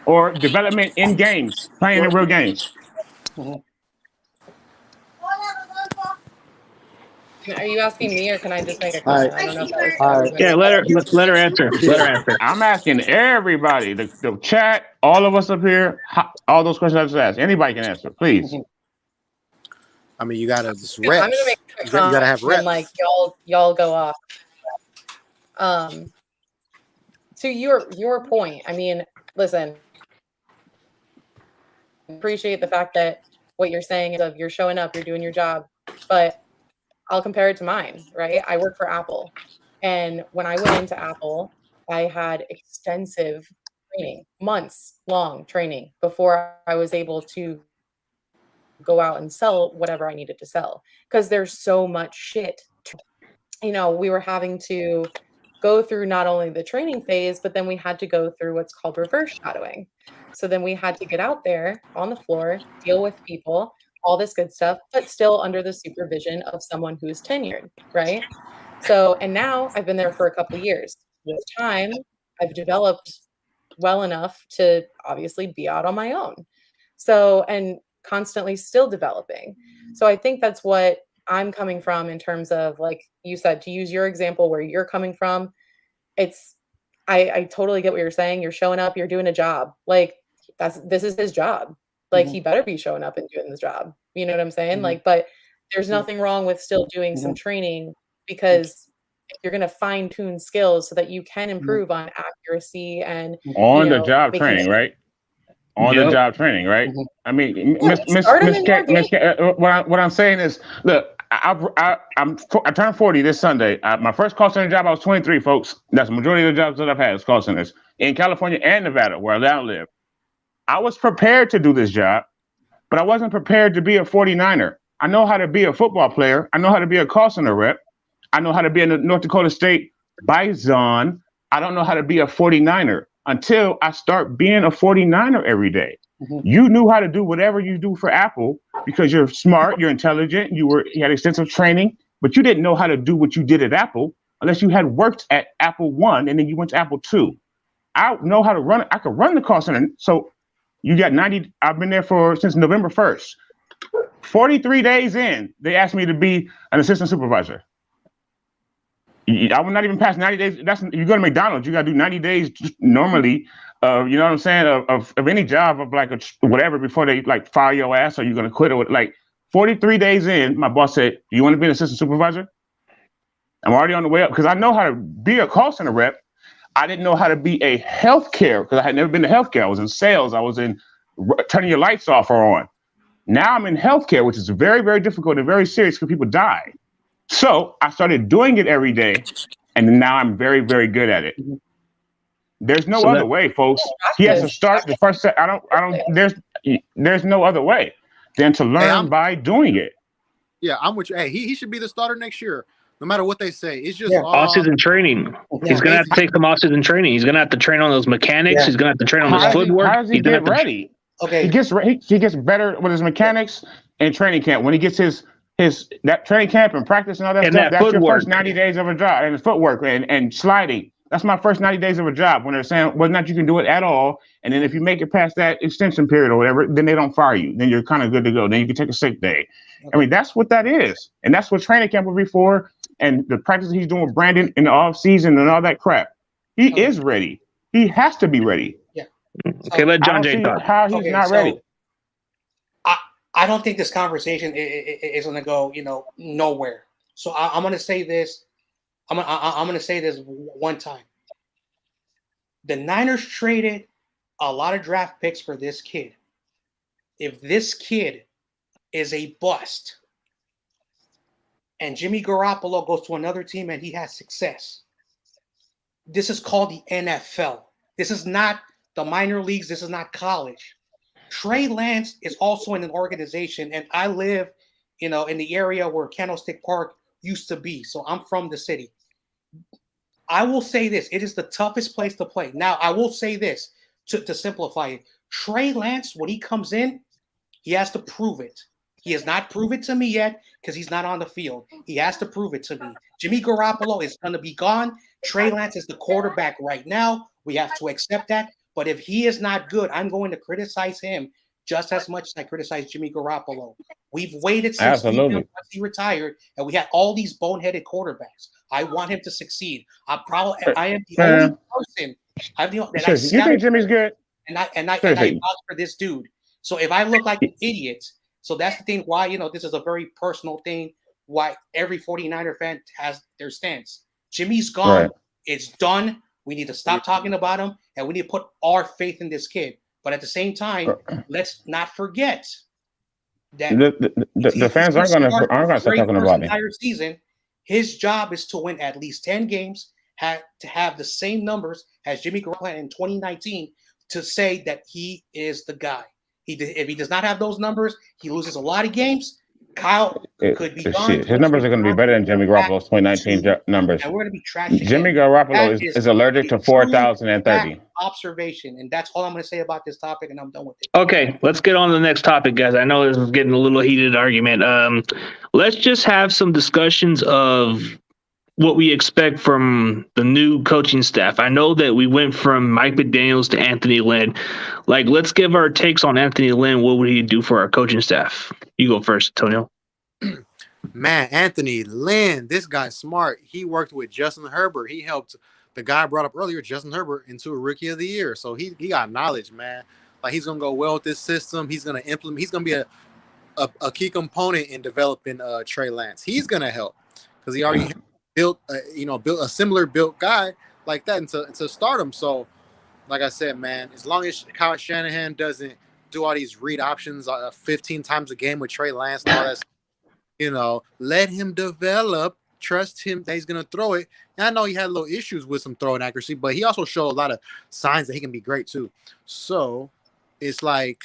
Or development in games, playing in real games? Are you asking me, or can I just make a question? I don't know if that was Yeah, let her answer. Let her answer. I'm asking everybody, the chat, all of us up here, all those questions I just asked. Anybody can answer, please. I mean, you gotta just reps. I'm gonna make a you gotta have reps. And y'all go off. To your point, I mean, listen, appreciate the fact that what you're saying is you're showing up, you're doing your job, but I'll compare it to mine, right? I work for Apple. And when I went into Apple, I had extensive training, months long training before I was able to go out and sell whatever I needed to sell. Because there's so much shit. We were having to go through not only the training phase, but then we had to go through what's called reverse shadowing. So then we had to get out there on the floor, deal with people, all this good stuff, but still under the supervision of someone who's tenured, right? So, and now I've been there for a couple of years. With time, I've developed well enough to obviously be out on my own. So, and constantly still developing. So I think that's what I'm coming from in terms of, like you said, to use your example where you're coming from, I totally get what you're saying. You're showing up, you're doing a job. Like this is his job. Like he better be showing up and doing his job. You know what I'm saying? Like, but there's nothing wrong with still doing some training, because you're going to fine tune skills so that you can improve on accuracy and on the job training, right? On the job training, right? I mean, what I'm saying is, look, I turned 40 this Sunday. My first call center job, I was 23, folks. That's the majority of the jobs that I've had is call centers in California and Nevada, where I now live. I was prepared to do this job, but I wasn't prepared to be a 49er. I know how to be a football player. I know how to be a call center rep. I know how to be a North Dakota State Bison. I don't know how to be a 49er until I start being a 49er every day. You knew how to do whatever you do for Apple because you're smart, you're intelligent, you had extensive training, but you didn't know how to do what you did at Apple unless you had worked at Apple 1 and then you went to Apple 2. I know how to run it. I could run the call center. So you got 90. I've been there since November 1st. 43 days in, they asked me to be an assistant supervisor. I would not even pass 90 days. You go to McDonald's, you got to do 90 days normally. You know what I'm saying? Of any job of like whatever before they like fire your ass or you're going to quit or like 43 days in, my boss said, "Do you want to be an assistant supervisor?" I'm already on the way up because I know how to be a call center rep. I didn't know how to be a healthcare because I had never been to healthcare. I was in sales. I was in turning your lights off or on. Now I'm in healthcare, which is very, very difficult and very serious because people die. So I started doing it every day, and now I'm very, very good at it. There's no other way, folks. He has to start the first set. There's no other way than to learn by doing it. Yeah, I'm with you. Hey, he should be the starter next year, no matter what they say. It's just off-season training. He's gonna have to take some off-season training. He's gonna have to train on those mechanics. He's gonna have to train on his footwork. How does he get ready? Okay, he gets better with his mechanics in training camp. When he gets his that training camp and practice and all that and stuff, that that's your first 90 days of a job. And his footwork and sliding. That's my first 90 days of a job when they're saying whether or not you can do it at all. And then if you make it past that extension period or whatever, then they don't fire you. Then you're kind of good to go. Then you can take a sick day. Okay. I mean, that's what that is. And that's what training camp will be for. And the practice he's doing with Brandon in the off season and all that crap. He is ready. He has to be ready. Yeah. Okay, let John Jay talk. How he's not ready. I don't think this conversation is going to go, nowhere. So I'm going to say this. I'm going to say this one time. The Niners traded a lot of draft picks for this kid. If this kid is a bust and Jimmy Garoppolo goes to another team and he has success, this is called the NFL. This is not the minor leagues. This is not college. Trey Lance is also in an organization, and I live, in the area where Candlestick Park used to be. So I'm from the city. I will say this. It is the toughest place to play. Now, I will say this to simplify it. Trey Lance, when he comes in, he has to prove it. He has not proven it to me yet because he's not on the field. He has to prove it to me. Jimmy Garoppolo is going to be gone. Trey Lance is the quarterback right now. We have to accept that. But if he is not good, I'm going to criticize him just as much as I criticize Jimmy Garoppolo. We've waited since he retired, and we had all these boneheaded quarterbacks. I want him to succeed. I am the only person. You think Jimmy's good? And I vouch for this dude. So if I look like an idiot, so that's the thing why, this is a very personal thing, why every 49er fan has their stance. Jimmy's gone. Right. It's done. We need to stop talking about him, and we need to put our faith in this kid. But at the same time, let's not forget that the fans aren't going to start talking about him. Entire season, his job is to win at least 10 games, to have the same numbers as Jimmy Garoppolo in 2019, to say that he is the guy. If he does not have those numbers, he loses a lot of games. Kyle could be gone. His numbers are going to be better than Jimmy Garoppolo's 2019 numbers. And we're going to be trashing Jimmy Garoppolo is allergic to 4,030. Observation, and that's all I'm going to say about this topic, and I'm done with it. Okay, let's get on to the next topic, guys. I know this is getting a little heated argument. Let's just have some discussions of what we expect from the new coaching staff. I know that we went from Mike McDaniels to Anthony Lynn. Like, let's give our takes on Anthony Lynn. What would he do for our coaching staff? You go first, Antonio. Man, Anthony Lynn, this guy's smart. He worked with Justin Herbert. He helped the guy I brought up earlier, Justin Herbert, into a Rookie of the Year. So he got knowledge, man. Like, he's gonna go well with this system. He's gonna implement. He's gonna be a key component in developing Trey Lance. He's gonna help because he already built a similar built guy like that into stardom. So, like I said, man, as long as Kyle Shanahan doesn't do all these read options 15 times a game with Trey Lance and all that, let him develop. Trust him that he's gonna throw it. And I know he had little issues with some throwing accuracy, but he also showed a lot of signs that he can be great too. So it's like,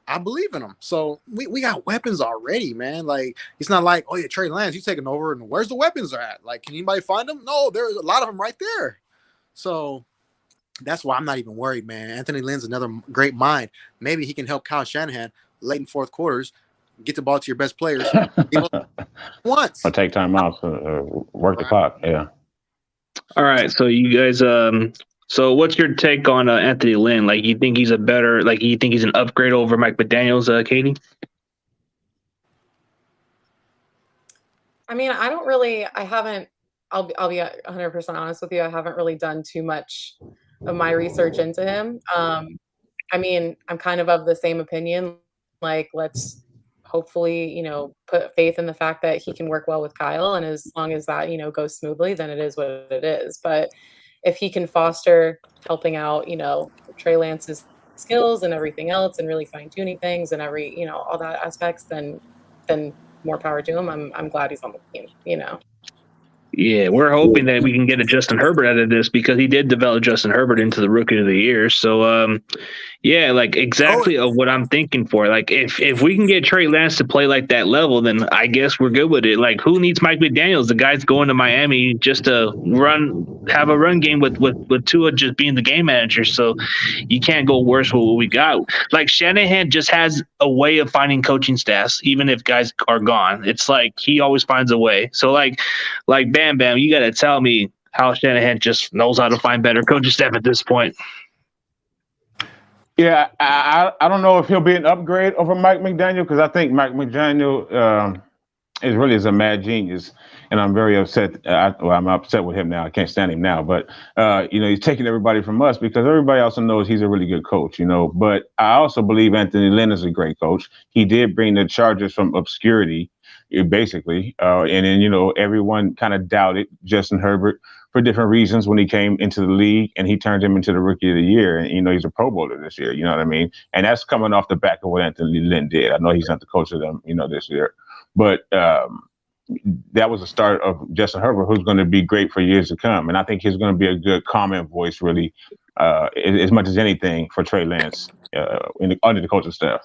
I believe in him. So we got weapons already, man. Like, it's not like, oh yeah, Trey Lance, you taking over, and where's the weapons are at? Like, can anybody find them? No, there's a lot of them right there. So that's why I'm not even worried, man. Anthony Lynn's another great mind. Maybe he can help Kyle Shanahan late in fourth quarters, get the ball to your best players once. Or take time out to work the clock. Yeah. All right. So you guys, so what's your take on Anthony Lynn? Like, you think he's you think he's an upgrade over Mike McDaniels, Katie? I mean, I'll be 100% honest with you. I haven't really done too much of my research into him. I mean, I'm kind of the same opinion. Like, let's hopefully, put faith in the fact that he can work well with Kyle. And as long as that, goes smoothly, then it is what it is. But if he can foster helping out, Trey Lance's skills and everything else and really fine tuning things and all that aspects, then more power to him. I'm glad he's on the team, Yeah, we're hoping that we can get a Justin Herbert out of this because he did develop Justin Herbert into the Rookie of the Year. So, yeah, like exactly of what I'm thinking for. Like, if we can get Trey Lance to play like that level, then I guess we're good with it. Like, who needs Mike McDaniels? The guy's going to Miami just to have a run game with Tua just being the game manager. So you can't go worse with what we got. Like, Shanahan just has a way of finding coaching staffs, even if guys are gone. It's like he always finds a way. So like Bam Bam, you got to tell me how Shanahan just knows how to find better coaching staff at this point. Yeah, I don't know if he'll be an upgrade over Mike McDaniel because I think Mike McDaniel is a mad genius, and I'm very upset. I'm upset with him now. I can't stand him now, but he's taking everybody from us because everybody also knows he's a really good coach. But I also believe Anthony Lynn is a great coach. He did bring the Chargers from obscurity, basically, and then everyone kind of doubted Justin Herbert for different reasons when he came into the league, and he turned him into the Rookie of the Year. And, he's a Pro Bowler this year. You know what I mean? And that's coming off the back of what Anthony Lynn did. I know he's not the coach of them, this year. But that was the start of Justin Herbert, who's going to be great for years to come. And I think he's going to be a good comment voice, really, as much as anything for Trey Lance under the coaching staff.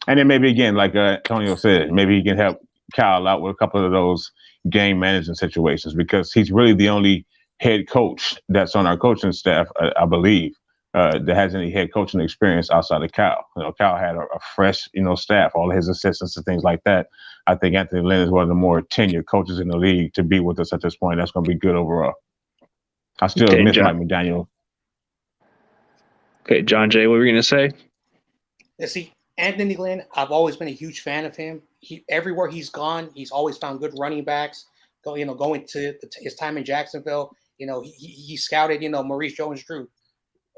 And then maybe, again, like Antonio said, maybe he can help Kyle out with a couple of those game management situations because he's really the only head coach that's on our coaching staff, I believe, that has any head coaching experience outside of Kyle. Kyle had a fresh, staff, all of his assistants and things like that. I think Anthony Lynn is one of the more tenured coaches in the league to be with us at this point. That's going to be good overall. I still miss Mike McDaniel. Okay, John Jay, what were you going to say? Yeah, see, Anthony Lynn, I've always been a huge fan of him. Everywhere he's gone, he's always found good running backs. Going to his time in Jacksonville, he scouted, Maurice Jones-Drew.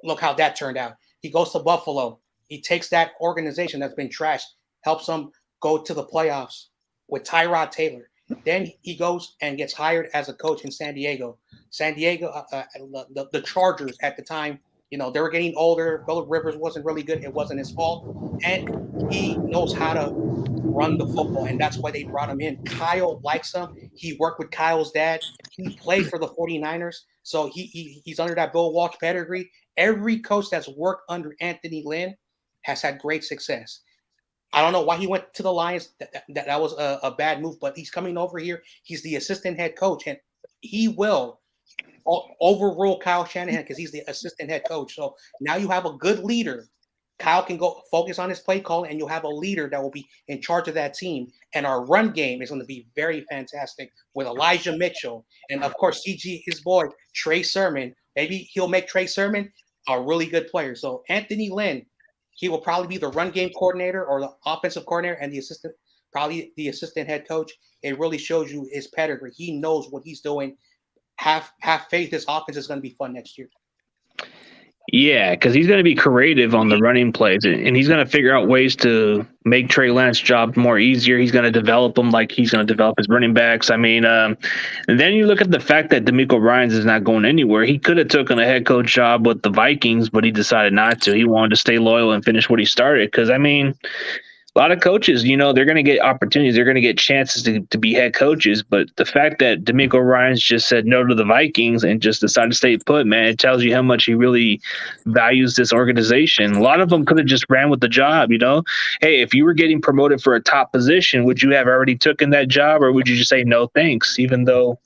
Look how that turned out. He goes to Buffalo. He takes that organization that's been trashed, helps them go to the playoffs with Tyrod Taylor. Then he goes and gets hired as a coach in San Diego. The Chargers at the time, they were getting older. Phillip Rivers wasn't really good. It wasn't his fault. And he knows how to run the football, and that's why they brought him in. Kyle likes him. He worked with Kyle's dad. He played for the 49ers, so he's under that Bill Walsh pedigree. Every coach that's worked under Anthony Lynn has had great success. I don't know why he went to the Lions. That was a bad move, but he's coming over here. He's the assistant head coach, and he will overrule Kyle Shanahan because he's the assistant head coach. So now you have a good leader Kyle can go focus on his play calling, and you'll have a leader that will be in charge of that team. And our run game is going to be very fantastic with Elijah Mitchell. And, of course, CG, his boy, Trey Sermon. Maybe he'll make Trey Sermon a really good player. So Anthony Lynn, he will probably be the run game coordinator or the offensive coordinator and the assistant, probably the assistant head coach. It really shows you his pedigree. He knows what he's doing. Have faith this offense is going to be fun next year. Yeah, because he's going to be creative on the running plays, and he's going to figure out ways to make Trey Lance's job more easier. He's going to develop him like he's going to develop his running backs. I mean, and then you look at the fact that D'Amico Ryans is not going anywhere. He could have taken a head coach job with the Vikings, but he decided not to. He wanted to stay loyal and finish what he started. Because, I mean, a lot of coaches, they're going to get opportunities. They're going to get chances to be head coaches. But the fact that D'Amico Ryans just said no to the Vikings and just decided to stay put, man, it tells you how much he really values this organization. A lot of them could have just ran with the job, Hey, if you were getting promoted for a top position, would you have already taken that job, or would you just say no thanks, even though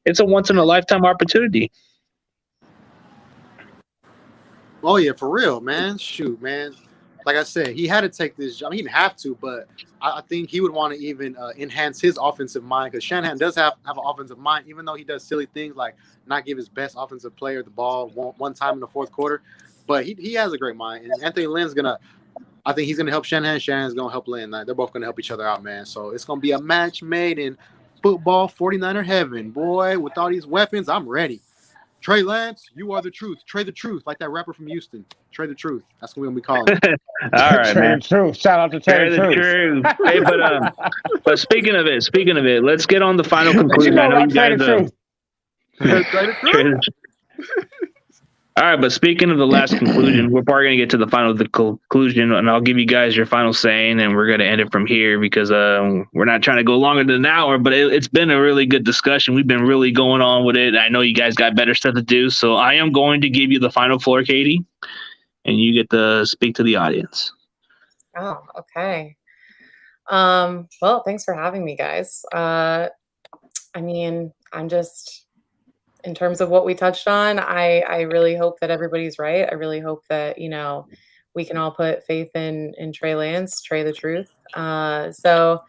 it's a once-in-a-lifetime opportunity? Oh, yeah, for real, man. Shoot, man. Like I said, he had to take this job. He didn't have to, but I think he would want to even enhance his offensive mind, because Shanahan does have an offensive mind, even though he does silly things like not give his best offensive player the ball one time in the fourth quarter. But he has a great mind. And Anthony Lynn's I think he's going to help Shanahan. Shanahan's going to help Lynn. They're both going to help each other out, man. So it's going to be a match made in football 49er heaven. Boy, with all these weapons, I'm ready. Trey Lance, you are the truth. Trey the Truth, like that rapper from Houston. Trey the Truth. That's what we're going to be calling it. All right, Trey man. the Truth. Shout out to Trey the Truth. Hey, but speaking of it, let's get on the final conclusion. I know you guys. Trey the Truth. All right, but speaking of the last conclusion, we're probably going to get to the conclusion, and I'll give you guys your final saying, and we're going to end it from here because we're not trying to go longer than an hour, but it's been a really good discussion. We've been really going on with it. I know you guys got better stuff to do, so I am going to give you the final floor, Katie, and you get to speak to the audience. Oh, okay. Well, thanks for having me, guys. I mean, I'm just... In terms of what we touched on, I really hope that everybody's right. I really hope that, we can all put faith in Trey Lance, Trey the Truth. So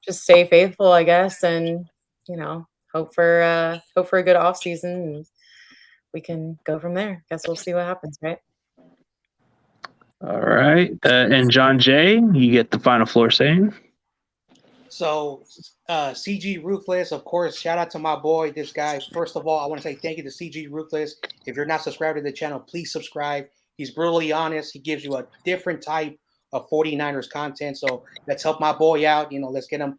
just stay faithful, I guess, and, hope for a good off season, and we can go from there. Guess we'll see what happens, right? All right. And John Jay, you get the final floor saying. So, CG Ruthless, of course, shout out to my boy, this guy. First of all, I want to say thank you to CG Ruthless. If you're not subscribed to the channel, please subscribe. He's brutally honest. He gives you a different type of 49ers content. So let's help my boy out. Let's get him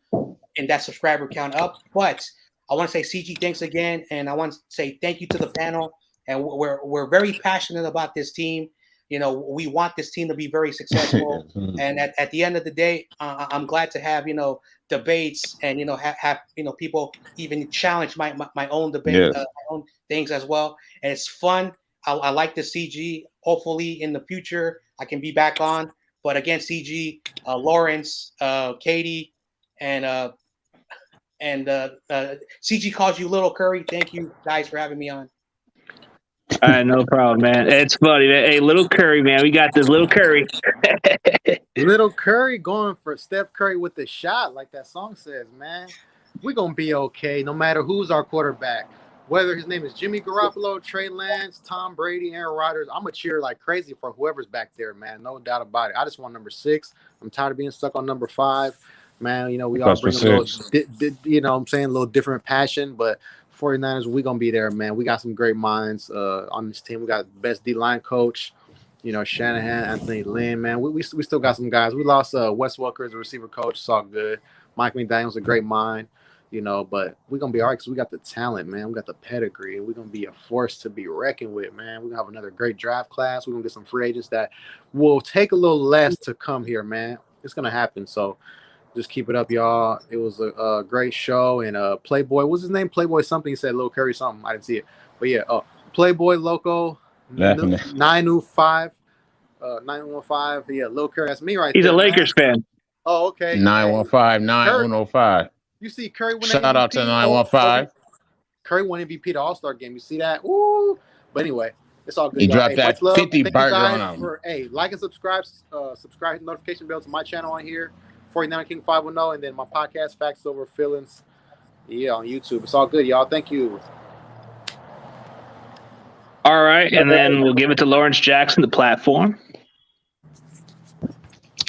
in that subscriber count up. But I want to say, CG, thanks again. And I want to say thank you to the panel. And we're very passionate about this team. We want this team to be very successful. And at the end of the day, I'm glad to have, debates and, have people even challenge my own debate, my own things as well. And it's fun. I like the CG. Hopefully in the future, I can be back on. But again, CG, Lawrence, Katie, and CG calls you Little Curry. Thank you guys for having me on. All right, no problem, man. It's funny, man. Hey, Little Curry, man. We got this Little Curry. Little Curry going for Steph Curry with the shot, like that song says, man. We're going to be okay no matter who's our quarterback. Whether his name is Jimmy Garoppolo, Trey Lance, Tom Brady, Aaron Rodgers, I'm going to cheer like crazy for whoever's back there, man. No doubt about it. I just want number 6. I'm tired of being stuck on number 5. Man, we all bring a little, a little different passion, but 49ers, we're going to be there, man. We got some great minds on this team. We got the best D-line coach, Shanahan, Anthony Lynn, man. We still got some guys. We lost Wes Welker as a receiver coach. It's all good. Mike McDaniel's a great mind, but we're going to be all right because we got the talent, man. We got the pedigree, and we're going to be a force to be reckoned with, man. We're going to have another great draft class. We're going to get some free agents that will take a little less to come here, man. It's going to happen, so just keep it up, y'all. It was a great show. And Playboy, what's his name? Playboy something. He said Lil Curry something. I didn't see it. But yeah, Playboy Loco 905. 915. Yeah, Lil Curry. That's me right He's there. He's a Lakers fan. Oh, okay. 915, 9105. You see Curry win Shout out to 915. Curry won MVP the All-Star game. You see that? Woo! But anyway, It's all good. He y'all. dropped Hey, that much love. 50 Thank burger you guys on him. for like and subscribe, hit the notification bell to my channel on here, 49 King 510, and then my podcast Facts Over Feelings, on YouTube. It's all good, y'all. Thank you. All right, and then we'll give it to Lawrence Jackson, the platform.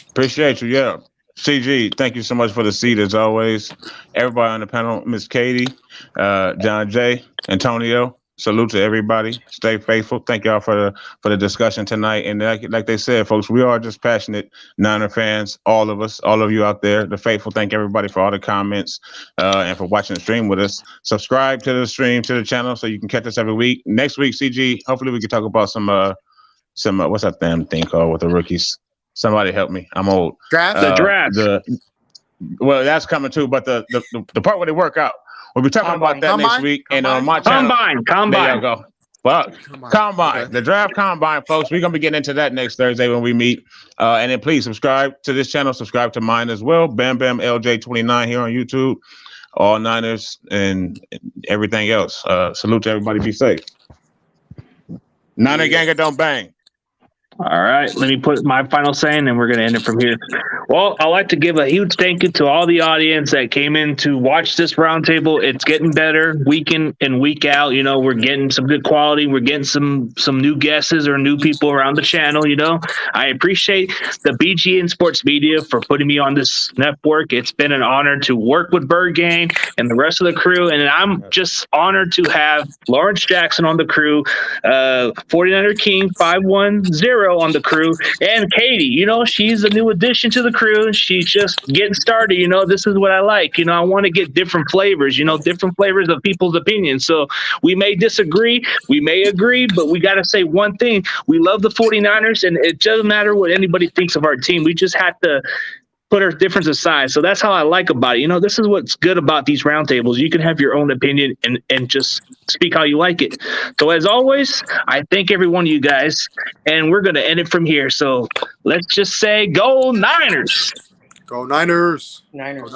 Appreciate you. Yeah. CG, thank you so much for the seat as always. Everybody on the panel, Miss Katie, John J, Antonio. Salute to everybody. Stay faithful. Thank y'all for the discussion tonight. And like they said, folks, we are just passionate Niner fans. All of us, all of you out there, the faithful. Thank everybody for all the comments and for watching the stream with us. Subscribe to the stream, to the channel, so you can catch us every week. Next week, CG, hopefully we can talk about some what's that damn thing called with the rookies? Somebody help me. I'm old. Draft? The draft. Well, that's coming too, but the part where they work out. We'll be talking about that next week. And on my channel. Combine. There you go. Fuck. Combine. Okay. The draft combine, folks. We're going to be getting into that next Thursday when we meet. And then please subscribe to this channel. Subscribe to mine as well. Bam Bam LJ29 here on YouTube. All Niners and everything else. Salute to everybody. Be safe. Niner Ganger don't bang. All right, let me put my final saying, and we're going to end it from here. Well, I'd like to give a huge thank you to all the audience that came in to watch this roundtable. It's getting better week in and week out. You know, we're getting some good quality. We're getting some new guesses or new people around the channel. You know, I appreciate the BGN Sports Media for putting me on this network. It's been an honor to work with Bird Gang and the rest of the crew, and I'm just honored to have Lawrence Jackson on the crew, 49er King 510 on the crew, and Katie. You know, she's a new addition to the crew, and she's just getting started. You know, this is what I like. You know, I want to get different flavors, different flavors of people's opinions. So we may disagree, we may agree, but we got to say one thing. We love the 49ers, and it doesn't matter what anybody thinks of our team. We just have to put our difference aside. So that's how I like about it. You know, this is what's good about these roundtables. You can have your own opinion and just speak how you like it. So as always, I thank every one of you guys, and we're going to end it from here. So let's just say go Niners. Go Niners. Niners.